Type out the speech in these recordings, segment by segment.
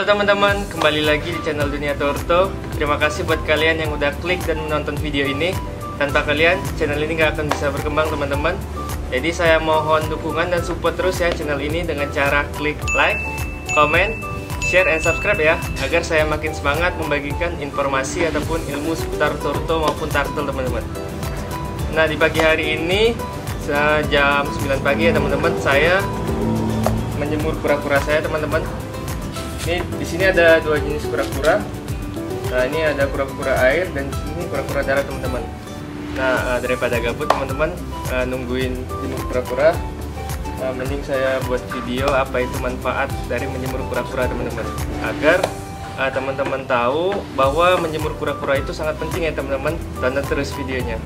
Halo teman-teman, kembali lagi di channel Dunia Torto. Terima kasih buat kalian yang udah klik dan menonton video ini. Tanpa kalian, channel ini gak akan bisa berkembang teman-teman. Jadi saya mohon dukungan dan support terus ya channel ini dengan cara klik like, comment, share, and subscribe ya, agar saya makin semangat membagikan informasi ataupun ilmu seputar Torto maupun turtle teman-teman. Nah, di pagi hari ini jam 9 pagi ya teman-teman, saya menjemur kura-kura saya teman-teman. Ini di sini ada dua jenis kura-kura. Nah, ini ada kura-kura air dan di sini kura-kura darat teman-teman. Nah, daripada gabut teman-teman nungguin jemur kura-kura, mending saya buat video apa itu manfaat dari menjemur kura-kura teman-teman, agar teman-teman tahu bahwa menjemur kura-kura itu sangat penting ya teman-teman. Tonton terus videonya.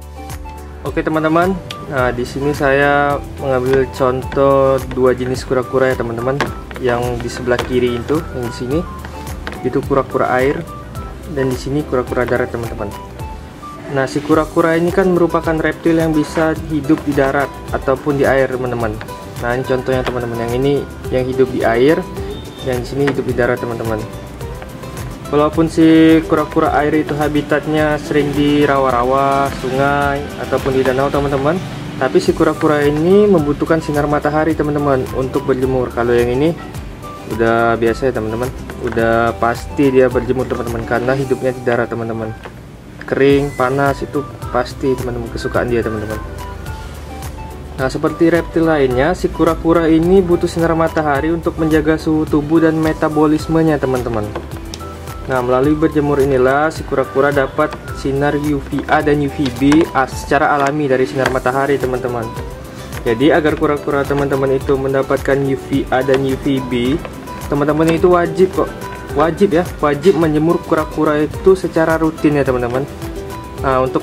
Oke teman-teman, nah di sini saya mengambil contoh dua jenis kura-kura ya teman-teman. Yang di sebelah kiri itu, yang di sini itu kura-kura air, dan di sini kura-kura darat teman-teman. Nah, si kura-kura ini kan merupakan reptil yang bisa hidup di darat ataupun di air teman-teman. Nah, ini contohnya teman-teman. Yang ini yang hidup di air, yang di sini hidup di darat teman-teman. Walaupun si kura-kura air itu habitatnya sering di rawa-rawa, sungai, ataupun di danau teman-teman, tapi si kura-kura ini membutuhkan sinar matahari teman-teman untuk berjemur. Kalau yang ini udah biasa ya teman-teman, udah pasti dia berjemur teman-teman, karena hidupnya di darat teman-teman. Kering, panas itu pasti teman-teman kesukaan dia teman-teman. Nah, seperti reptil lainnya, si kura-kura ini butuh sinar matahari untuk menjaga suhu tubuh dan metabolismenya teman-teman. Nah, melalui berjemur inilah si kura-kura dapat sinar UVA dan UVB secara alami dari sinar matahari teman-teman. Jadi agar kura-kura teman-teman itu mendapatkan UVA dan UVB, teman-teman itu wajib menjemur kura-kura itu secara rutin ya teman-teman. Nah, untuk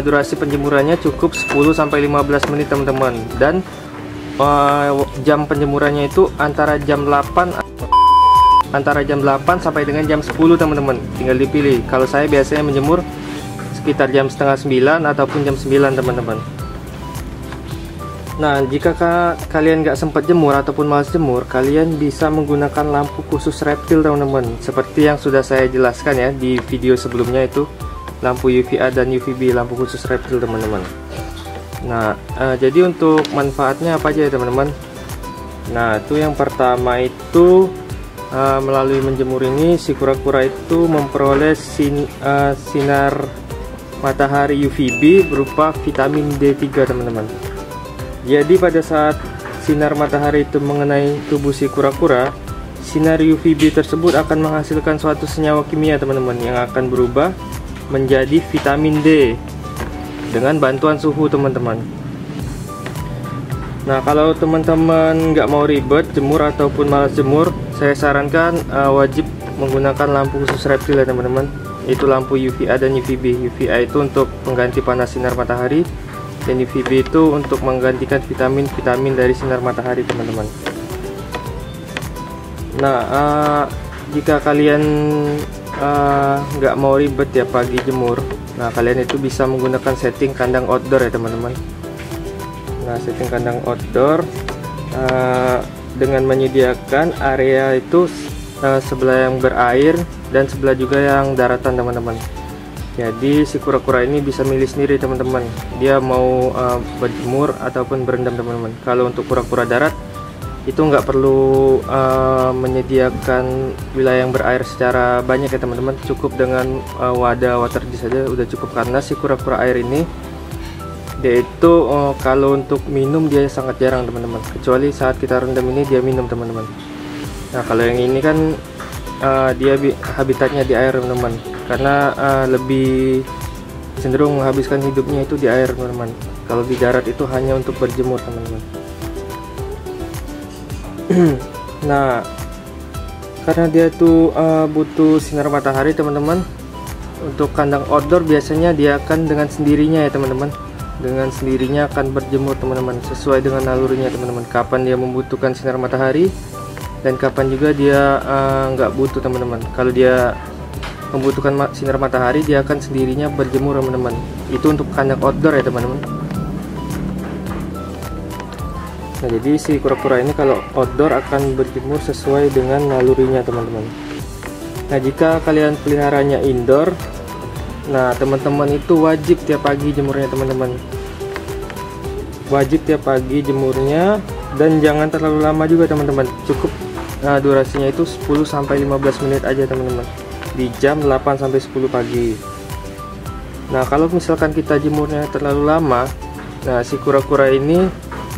durasi penjemurannya cukup 10-15 menit teman-teman, dan jam penjemurannya itu antara jam 8 sampai dengan jam 10 teman-teman, tinggal dipilih. Kalau saya biasanya menjemur sekitar jam setengah 9 ataupun jam 9 teman-teman. Nah, jika kalian nggak sempat jemur ataupun malas jemur, kalian bisa menggunakan lampu khusus reptil teman-teman, seperti yang sudah saya jelaskan ya di video sebelumnya, itu lampu UVA dan UVB, lampu khusus reptil teman-teman. Nah, jadi untuk manfaatnya apa aja ya teman-teman. Nah, itu yang pertama itu melalui menjemur ini si kura-kura itu memperoleh sinar matahari UVB berupa vitamin D3 teman-teman. Jadi pada saat sinar matahari itu mengenai tubuh si kura-kura, sinar UVB tersebut akan menghasilkan suatu senyawa kimia teman-teman yang akan berubah menjadi vitamin D dengan bantuan suhu teman-teman. Nah, kalau teman-teman nggak mau ribet jemur ataupun malas jemur, saya sarankan wajib menggunakan lampu khusus reptil ya teman-teman. Itu lampu UVA dan UVB. UVA itu untuk mengganti panas sinar matahari, dan UVB itu untuk menggantikan vitamin-vitamin dari sinar matahari teman-teman. Nah, jika kalian nggak mau ribet ya pagi jemur, nah kalian itu bisa menggunakan setting kandang outdoor ya teman-teman. Nah, setting kandang outdoor dengan menyediakan area itu sebelah yang berair dan sebelah juga yang daratan teman-teman. Jadi si kura-kura ini bisa milih sendiri teman-teman, dia mau berjemur ataupun berendam teman-teman. Kalau untuk kura-kura darat itu nggak perlu menyediakan wilayah yang berair secara banyak ya teman-teman, cukup dengan wadah water dish saja udah cukup, karena si kura-kura air ini dia itu kalau untuk minum dia sangat jarang teman-teman, kecuali saat kita rendam ini dia minum teman-teman. Nah, kalau yang ini kan dia habitatnya di air teman-teman, karena lebih cenderung menghabiskan hidupnya itu di air teman-teman. Kalau di darat itu hanya untuk berjemur teman-teman. Nah, karena dia tuh butuh sinar matahari teman-teman, untuk kandang outdoor biasanya dia akan dengan sendirinya ya teman-teman, dengan sendirinya akan berjemur teman-teman, sesuai dengan nalurinya teman-teman, kapan dia membutuhkan sinar matahari dan kapan juga dia nggak butuh teman-teman. Kalau dia membutuhkan sinar matahari, dia akan sendirinya berjemur teman-teman. Itu untuk kandang outdoor ya teman-teman. Nah, jadi si kura-kura ini kalau outdoor akan berjemur sesuai dengan nalurinya teman-teman. Nah, jika kalian peliharanya indoor, nah teman-teman itu wajib tiap pagi jemurnya teman-teman. Wajib tiap pagi jemurnya, dan jangan terlalu lama juga teman-teman. Cukup durasinya itu 10-15 menit aja teman-teman, di jam 8-10 pagi. Nah, kalau misalkan kita jemurnya terlalu lama, nah si kura-kura ini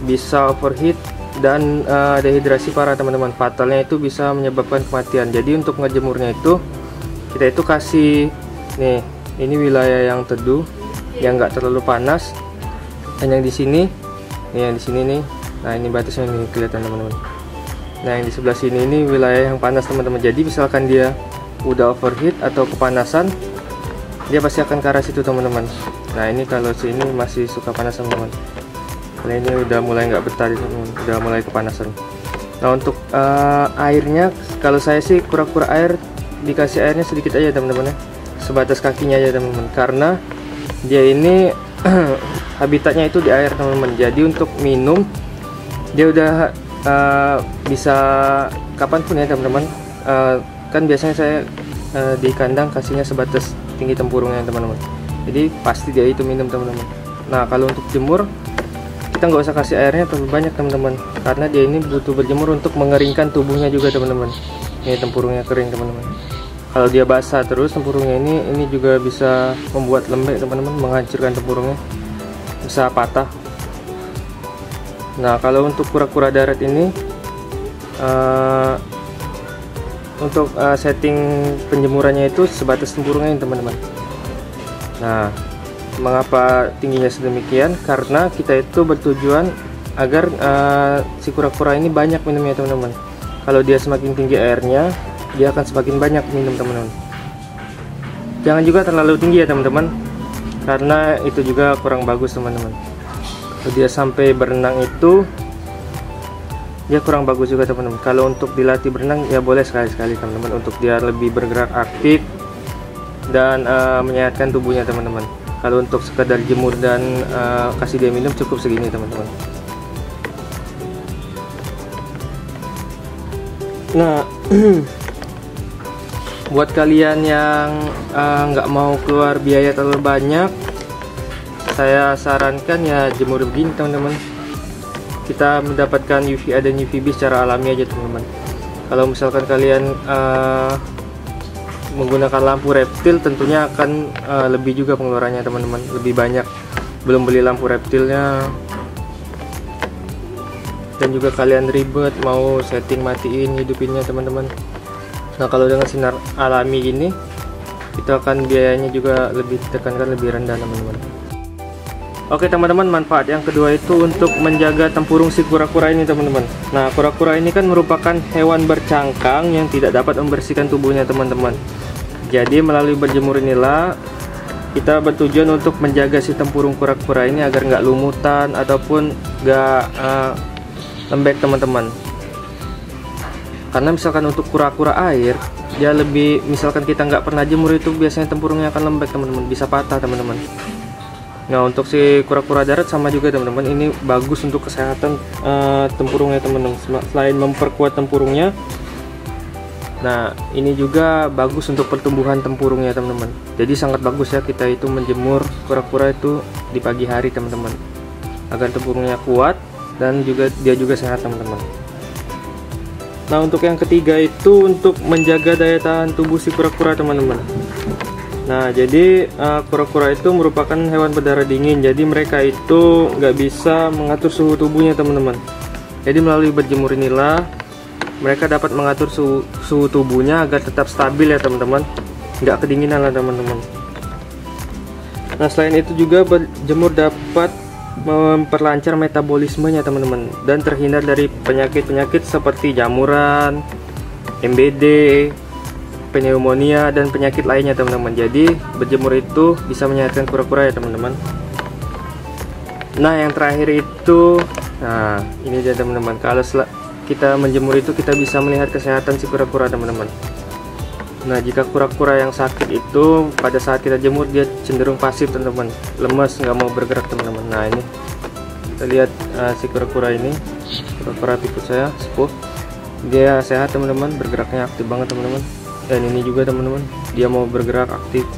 bisa overheat dan dehidrasi parah teman-teman. Fatalnya itu bisa menyebabkan kematian. Jadi untuk ngejemurnya itu kita itu kasih nih, ini wilayah yang teduh, yang nggak terlalu panas. Dan yang di sini, nih yang di sini nih, nah ini batasnya nih kelihatan teman-teman. Nah yang di sebelah sini ini wilayah yang panas teman-teman. Jadi misalkan dia udah overheat atau kepanasan, dia pasti akan ke arah situ teman-teman. Nah ini kalau sini masih suka panas teman-teman. Karena ini udah mulai nggak betah teman-teman, udah mulai kepanasan. Nah untuk airnya, kalau saya sih kura-kura air dikasih airnya sedikit aja teman-teman ya, sebatas kakinya aja teman-teman, karena dia ini habitatnya itu di air teman-teman. Jadi untuk minum dia udah bisa kapanpun ya teman-teman. Kan biasanya saya di kandang kasihnya sebatas tinggi tempurungnya teman-teman, jadi pasti dia itu minum teman-teman. Nah kalau untuk jemur kita nggak usah kasih airnya terlalu banyak teman-teman, karena dia ini butuh berjemur untuk mengeringkan tubuhnya juga teman-teman. Ini tempurungnya kering teman-teman. Kalau dia basah terus tempurungnya ini juga bisa membuat lembek teman-teman, menghancurkan tempurungnya, bisa patah. Nah kalau untuk kura-kura darat ini untuk setting penjemurannya itu sebatas tempurungnya teman-teman. Nah mengapa tingginya sedemikian? Karena kita itu bertujuan agar si kura-kura ini banyak minumnya teman-teman. Kalau dia semakin tinggi airnya, dia akan semakin banyak minum teman-teman. Jangan juga terlalu tinggi ya teman-teman, karena itu juga kurang bagus teman-teman. Kalau dia sampai berenang itu dia kurang bagus juga teman-teman. Kalau untuk dilatih berenang ya boleh sekali-sekali teman-teman, untuk dia lebih bergerak aktif dan menyehatkan tubuhnya teman-teman. Kalau untuk sekedar jemur dan kasih dia minum cukup segini teman-teman. Nah buat kalian yang nggak mau keluar biaya terlalu banyak, saya sarankan ya jemur begini teman-teman. Kita mendapatkan UVA dan UVB secara alami aja teman-teman. Kalau misalkan kalian menggunakan lampu reptil, tentunya akan lebih juga pengeluarannya teman-teman, lebih banyak. Belum beli lampu reptilnya, dan juga kalian ribet mau setting matiin hidupinnya teman-teman. Nah kalau dengan sinar alami gini, itu akan biayanya juga lebih ditekankan, lebih rendah teman-teman. Oke teman-teman, manfaat yang kedua itu untuk menjaga tempurung si kura-kura ini teman-teman. Nah kura-kura ini kan merupakan hewan bercangkang yang tidak dapat membersihkan tubuhnya teman-teman. Jadi melalui berjemur inilah kita bertujuan untuk menjaga si tempurung kura-kura ini agar nggak lumutan ataupun nggak lembek teman-teman. Karena misalkan untuk kura-kura air, dia lebih, misalkan kita nggak pernah jemur itu biasanya tempurungnya akan lembek teman-teman, bisa patah teman-teman. Nah untuk si kura-kura darat sama juga teman-teman, ini bagus untuk kesehatan tempurungnya teman-teman. Selain memperkuat tempurungnya, nah ini juga bagus untuk pertumbuhan tempurungnya teman-teman. Jadi sangat bagus ya kita itu menjemur kura-kura itu di pagi hari teman-teman, agar tempurungnya kuat dan juga dia juga sehat teman-teman. Nah untuk yang ketiga itu untuk menjaga daya tahan tubuh si kura-kura teman-teman. Nah jadi kura-kura itu merupakan hewan berdarah dingin, jadi mereka itu nggak bisa mengatur suhu tubuhnya teman-teman. Jadi melalui berjemur inilah mereka dapat mengatur suhu tubuhnya agar tetap stabil ya teman-teman, nggak kedinginan lah teman-teman. Nah selain itu juga berjemur dapat memperlancar metabolismenya teman-teman, dan terhindar dari penyakit-penyakit seperti jamuran, MBD, pneumonia, dan penyakit lainnya teman-teman. Jadi berjemur itu bisa menyehatkan kura-kura ya teman-teman. Nah yang terakhir itu, nah ini dia teman-teman, kalau kita menjemur itu kita bisa melihat kesehatan si kura-kura teman-teman. Nah jika kura-kura yang sakit itu pada saat kita jemur dia cenderung pasif teman-teman, lemas, nggak mau bergerak teman-teman. Nah ini kita lihat si kura-kura ini, kura-kura pikut saya sepuh, dia sehat teman-teman, bergeraknya aktif banget teman-teman. Dan ini juga teman-teman, dia mau bergerak aktif.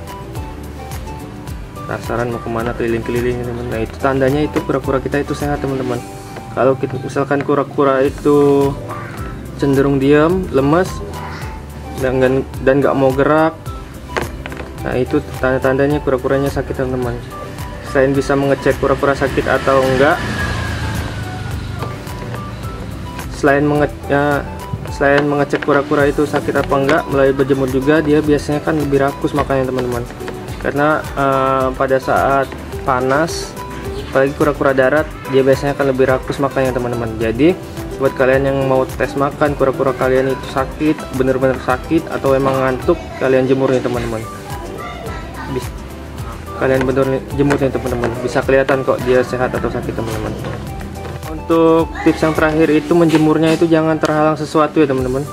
Penasaran mau kemana, keliling-keliling teman-teman. Nah itu tandanya itu kura-kura kita itu sehat teman-teman. Kalau kita misalkan kura-kura itu cenderung diam, lemes, dan nggak mau gerak, nah itu tanda-tandanya kura-kuranya sakit teman-teman. Selain bisa mengecek kura-kura sakit atau enggak, selain mengecek kura-kura itu sakit apa enggak melalui berjemur juga, dia biasanya kan lebih rakus makanya teman-teman. Karena pada saat panas, apalagi kura-kura darat, dia biasanya akan lebih rakus makanya teman-teman. Jadi buat kalian yang mau tes makan kura-kura kalian itu sakit, bener-bener sakit atau emang ngantuk, kalian jemurnya teman-teman. Kalian bener jemurnya teman-teman, bisa kelihatan kok dia sehat atau sakit teman-teman. Untuk tips yang terakhir itu menjemurnya itu jangan terhalang sesuatu ya teman-teman.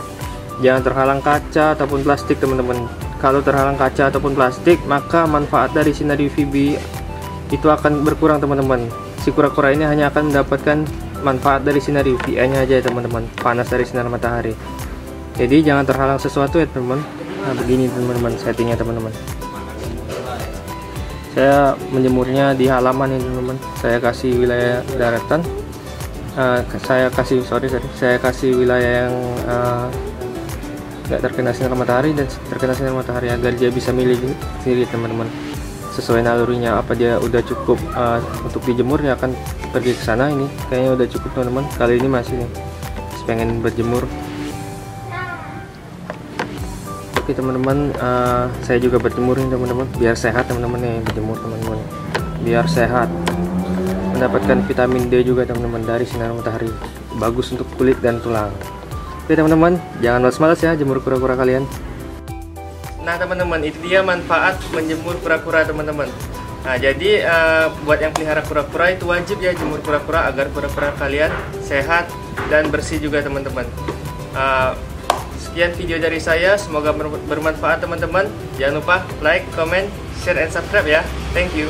Jangan terhalang kaca ataupun plastik teman-teman. Kalau terhalang kaca ataupun plastik, maka manfaat dari sinar UVB itu akan berkurang teman-teman. Si kura-kura ini hanya akan mendapatkan manfaat dari sinar UVA-nya aja ya teman-teman, panas dari sinar matahari. Jadi jangan terhalang sesuatu ya teman-teman. Nah begini teman-teman settingnya teman-teman. Saya menjemurnya di halaman ya teman-teman. Saya kasih wilayah daratan. Saya kasih wilayah yang nggak terkena sinar matahari dan terkena sinar matahari agar dia bisa milih sendiri teman-teman, sesuai nalurinya. Apa dia udah cukup untuk dijemur, dia akan pergi ke sana. Ini kayaknya udah cukup teman-teman, kali ini masih nih pengen berjemur. Oke teman-teman, saya juga berjemur nih teman-teman, biar sehat teman-teman nih, berjemur teman-teman biar sehat, mendapatkan vitamin D juga teman-teman dari sinar matahari, bagus untuk kulit dan tulang. Oke teman-teman, jangan malas-malas ya jemur kura-kura kalian. Nah teman-teman, itu dia manfaat menjemur kura-kura teman-teman. Nah jadi buat yang pelihara kura-kura itu wajib ya jemur kura-kura agar kura-kura kalian sehat dan bersih juga teman-teman. Sekian video dari saya, semoga bermanfaat teman-teman. Jangan lupa like, comment, share, and subscribe ya. Thank you.